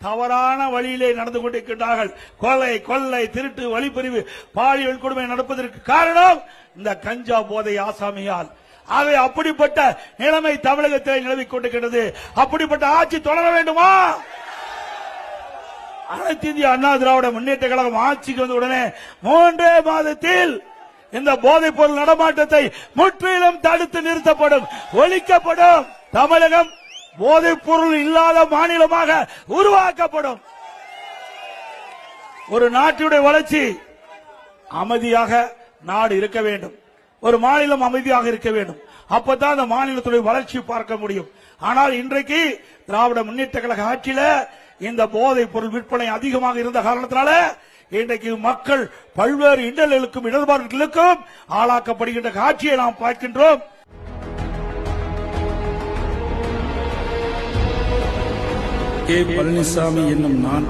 தவறான வழியிலே நடந்து கொண்டிருக்கின்றார்கள். கொலை, கொள்ளை, திருட்டு, வழிப்பறிவு, பாலியல் கொடுமை நடப்பதற்கு காரணம் இந்த கஞ்சா போதை ஆசாமியால். அவை அப்படிப்பட்ட நிலைமை தமிழகத்தில் நிலவிக் கொண்டிருக்கிறது. அப்படிப்பட்ட ஆட்சி தொடர வேண்டுமா? அனைத்து இந்திய அண்ணா திராவிட முன்னேற்ற கழகம் ஆட்சிக்கு வந்த உடனே 3 மாதத்தில் இந்த போதைப் பொருள் நடமாட்டத்தை முற்றிலும் தடுத்து நிறுத்தப்படும், ஒழிக்கப்படும். தமிழகம் போதைப் பொருள் இல்லாத மாநிலமாக உருவாக்கப்படும். ஒரு நாட்டுடைய வளர்ச்சி அமைதியாக நாடு இருக்க வேண்டும், ஒரு மாநிலம் அமைதியாக இருக்க வேண்டும். அப்பதான் அந்த மாநிலத்துடைய வளர்ச்சி பார்க்க முடியும். ஆனால் இன்றைக்கு திராவிட முன்னேற்ற கழக ஆட்சியில இந்த போதைப் பொருள் விற்பனை அதிகமாக இருந்த காரணத்தினால இன்றைக்கு மக்கள் பல்வேறு இன்னல்களுக்கும் இடர்பாடுகளுக்கும் ஆளாக்கப்படுகின்ற காட்சியை நாம் பார்க்கின்றோம். கே. பழனிசாமி என்னும் நான்